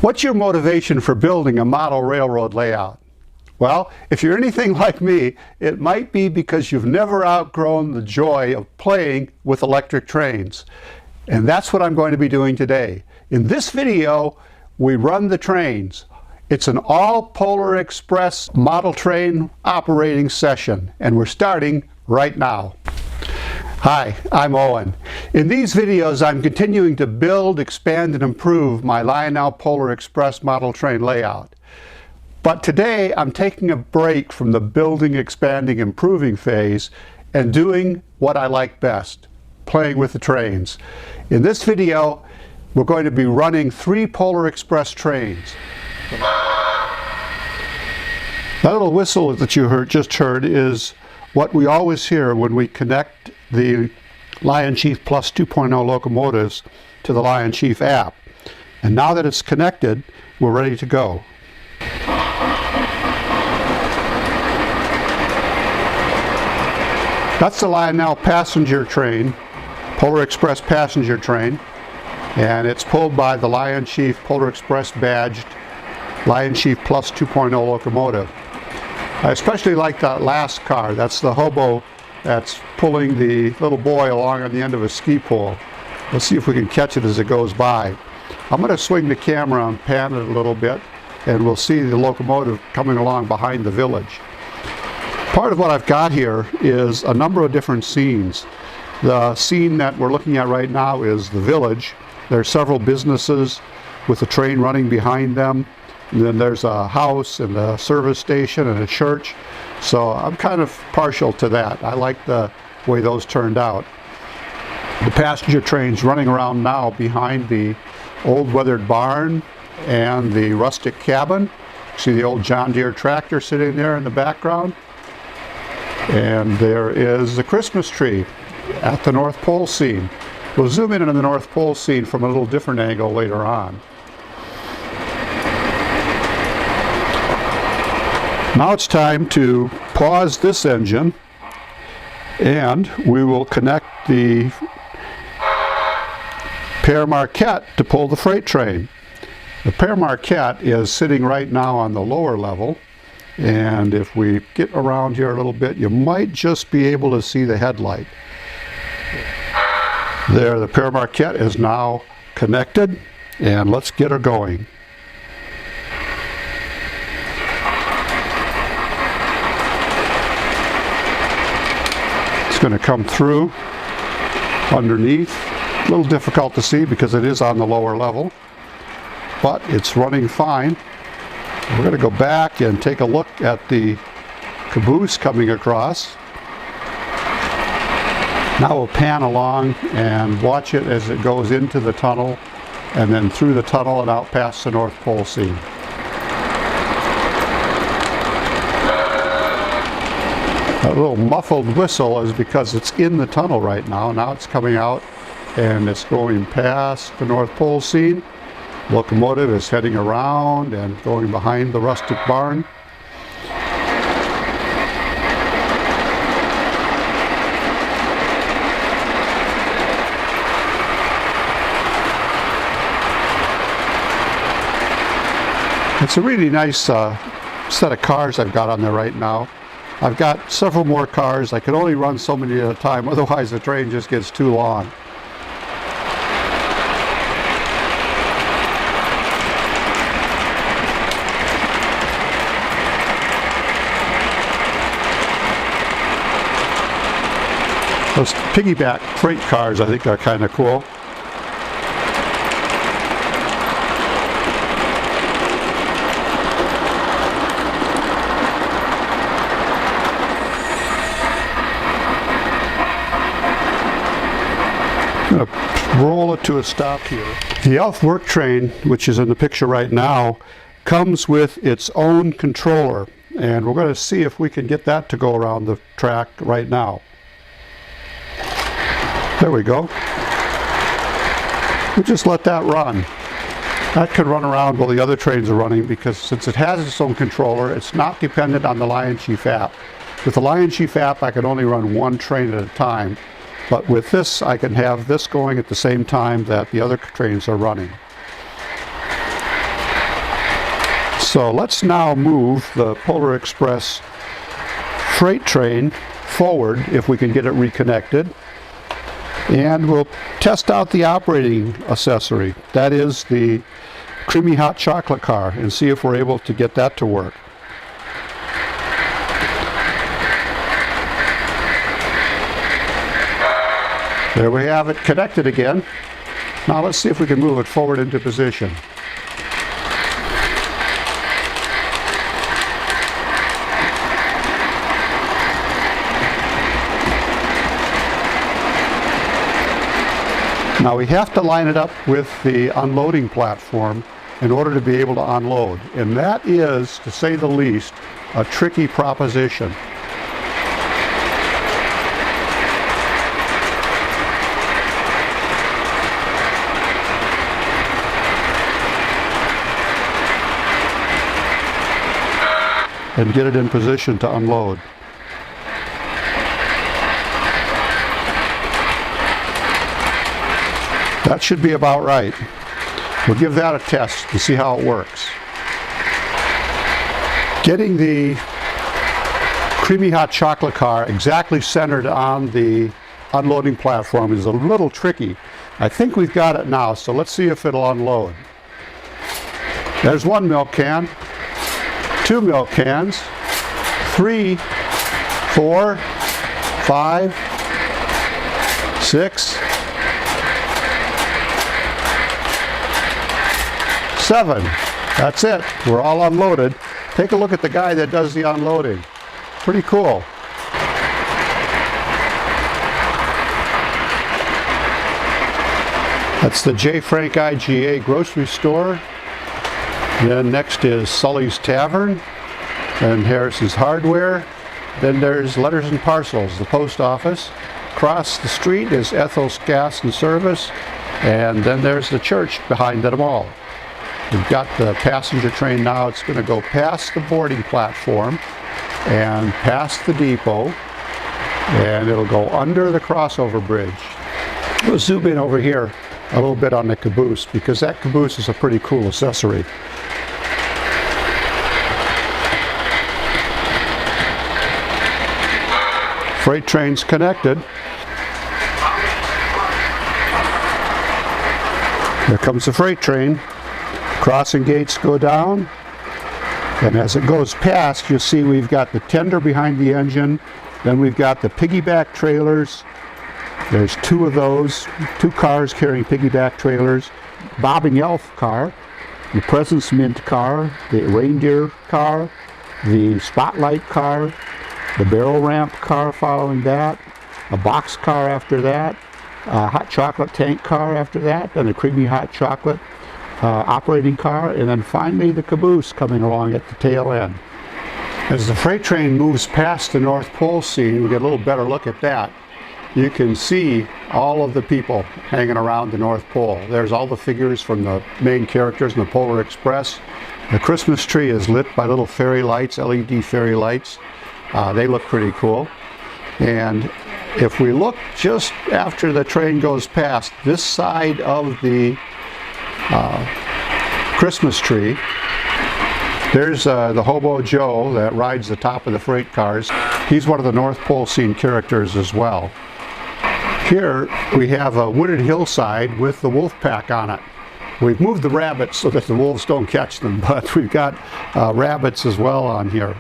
What's your motivation for building a model railroad layout? Well, if you're anything like me, it might be because you've never outgrown the joy of playing with electric trains. And that's what I'm going to be doing today. In this video, we run the trains. It's an all Polar Express model train operating session, and we're starting right now. Hi, I'm Owen. In these videos, I'm continuing to build, expand, and improve my Lionel Polar Express model train layout. But today, I'm taking a break from the building, expanding, improving phase and doing what I like best, playing with the trains. In this video, we're going to be running 3 Polar Express trains. That little whistle that you just heard is what we always hear when we connect the Lion Chief Plus 2.0 locomotives to the Lion Chief app. And now that it's connected, we're ready to go. That's the Lionel passenger train, Polar Express passenger train, and it's pulled by the Lion Chief Polar Express badged Lion Chief Plus 2.0 locomotive. I especially like that last car. That's the hobo that's pulling the little boy along on the end of a ski pole. Let's see if we can catch it as it goes by. I'm going to swing the camera and pan it a little bit, and we'll see the locomotive coming along behind the village. Part of what I've got here is a number of different scenes. The scene that we're looking at right now is the village. There are several businesses with the train running behind them. And then there's a house and a service station and a church. So I'm kind of partial to that. I like the way those turned out. The passenger train's running around now behind the old weathered barn and the rustic cabin. See the old John Deere tractor sitting there in the background. And there is the Christmas tree at the North Pole scene. We'll zoom in on the North Pole scene from a little different angle later on. Now it's time to pause this engine, and we will connect the pair Marquette to pull the freight train. The pair Marquette is sitting right now on the lower level, and if we get around here a little bit, you might just be able to see the headlight. There, the pair Marquette is now connected, and let's get her going. Going to come through underneath. A little difficult to see because it is on the lower level, but it's running fine. We're going to go back and take a look at the caboose coming across. Now we'll pan along and watch it as it goes into the tunnel and then through the tunnel and out past the North Pole scene. That little muffled whistle is because it's in the tunnel right now. Now it's coming out and it's going past the North Pole scene. Locomotive is heading around and going behind the rustic barn. It's a really nice set of cars I've got on there right now. I've got several more cars. I can only run so many at a time, otherwise the train just gets too long. Those piggyback freight cars I think are kind of cool. Roll it to a stop here. The Elf work train, which is in the picture right now, comes with its own controller, and we're going to see if we can get that to go around the track right now. There we go. We'll just let that run. That could run around while the other trains are running, because since it has its own controller, it's not dependent on the Lion Chief app. With the Lion Chief app, I can only run one train at a time. But with this, I can have this going at the same time that the other trains are running. So let's now move the Polar Express freight train forward if we can get it reconnected. And we'll test out the operating accessory. That is the creamy hot chocolate car, and see if we're able to get that to work. There we have it connected again. Now let's see if we can move it forward into position. Now we have to line it up with the unloading platform in order to be able to unload. And that is, to say the least, a tricky proposition. And get it in position to unload. That should be about right. We'll give that a test to see how it works. Getting the creamy hot chocolate car exactly centered on the unloading platform is a little tricky. I think we've got it now, so let's see if it'll unload. There's one milk can, 2 milk cans, 3, 4, 5, 6, 7. That's it. We're all unloaded. Take a look at the guy that does the unloading. Pretty cool. That's the J. Frank IGA grocery store. Then next is Sully's Tavern. Then Harris's Hardware. Then there's Letters and Parcels, the post office. Across the street is Ethel's Gas and Service. And then there's the church behind them all. We've got the passenger train now. It's going to go past the boarding platform and past the depot, and it'll go under the crossover bridge. We'll zoom in over here a little bit on the caboose, because that caboose is a pretty cool accessory. Freight train's connected. Here comes the freight train. Crossing gates go down, and as it goes past, you'll see we've got the tender behind the engine, then we've got the piggyback trailers. There's 2 of those, 2 cars carrying piggyback trailers, Bobbing Elf car, the Presence Mint car, the reindeer car, the Spotlight car, the barrel ramp car following that, a box car after that, a hot chocolate tank car after that, and a creamy hot chocolate operating car, and then finally the caboose coming along at the tail end. As the freight train moves past the North Pole scene, we get a little better look at that. You can see all of the people hanging around the North Pole. There's all the figures from the main characters in the Polar Express. The Christmas tree is lit by little fairy lights, LED fairy lights. They look pretty cool. And if we look just after the train goes past, this side of the Christmas tree, there's the Hobo Joe that rides the top of the freight cars. He's one of the North Pole scene characters as well. Here we have a wooded hillside with the wolf pack on it. We've moved the rabbits so that the wolves don't catch them, but we've got rabbits as well on here.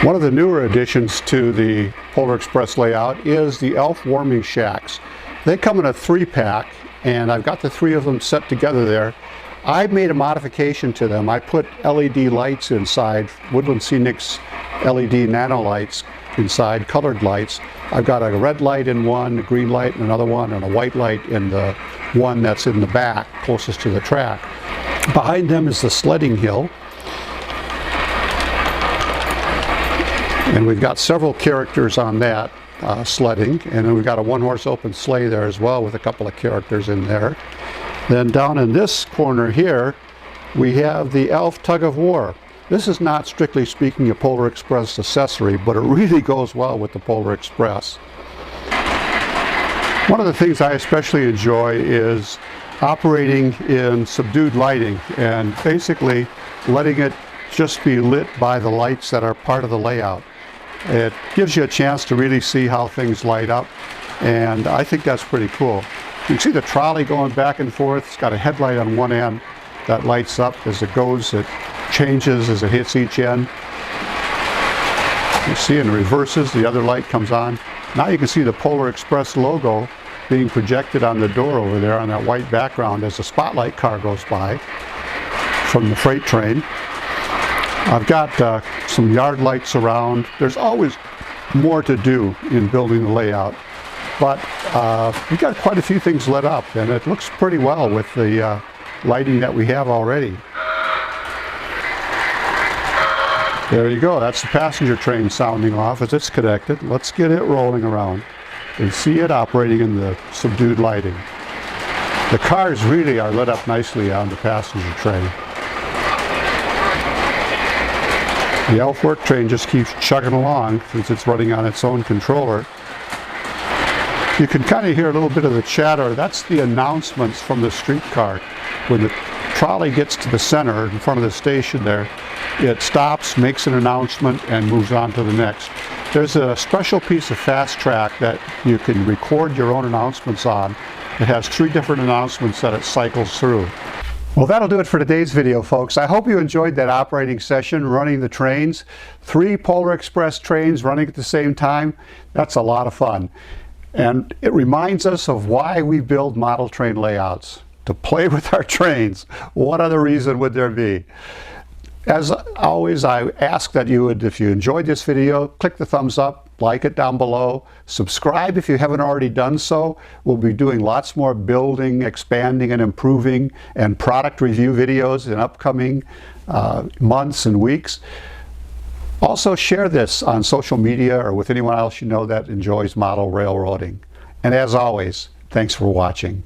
One of the newer additions to the Polar Express layout is the elf warming shacks. They come in a 3-pack, and I've got the 3 of them set together there. I made a modification to them. I put LED lights inside, Woodland Scenic's LED nano lights inside, colored lights. I've got a red light in one, a green light in another one, and a white light in the one that's in the back, closest to the track. Behind them is the sledding hill. And we've got several characters on that sledding, and then we've got a 1-horse open sleigh there as well with a couple of characters in there. Then down in this corner here, we have the elf tug of war. This is not, strictly speaking, a Polar Express accessory, but it really goes well with the Polar Express. One of the things I especially enjoy is operating in subdued lighting and basically letting it just be lit by the lights that are part of the layout. It gives you a chance to really see how things light up, and I think that's pretty cool. You can see the trolley going back and forth. It's got a headlight on one end that lights up as it goes. It changes as it hits each end. You see in reverses, the other light comes on. Now you can see the Polar Express logo being projected on the door over there on that white background as the spotlight car goes by from the freight train. I've got some yard lights around. There's always more to do in building the layout, but we've got quite a few things lit up, and it looks pretty well with the lighting that we have already. There you go, that's the passenger train sounding off as it's connected. Let's get it rolling around and see it operating in the subdued lighting. The cars really are lit up nicely on the passenger train. The elf work train just keeps chugging along since it's running on its own controller. You can kind of hear a little bit of the chatter. That's the announcements from the streetcar. When the trolley gets to the center in front of the station there, it stops, makes an announcement, and moves on to the next. There's a special piece of fast track that you can record your own announcements on. It has 3 different announcements that it cycles through. Well, that'll do it for today's video, folks. I hope you enjoyed that operating session running the trains. 3 Polar Express trains running at the same time. That's a lot of fun. And it reminds us of why we build model train layouts. To play with our trains. What other reason would there be? As always, I ask that you would, if you enjoyed this video, click the thumbs up, like it down below, subscribe if you haven't already done so. We'll be doing lots more building, expanding, and improving, and product review videos in upcoming months and weeks. Also, share this on social media or with anyone else you know that enjoys model railroading. And as always, thanks for watching.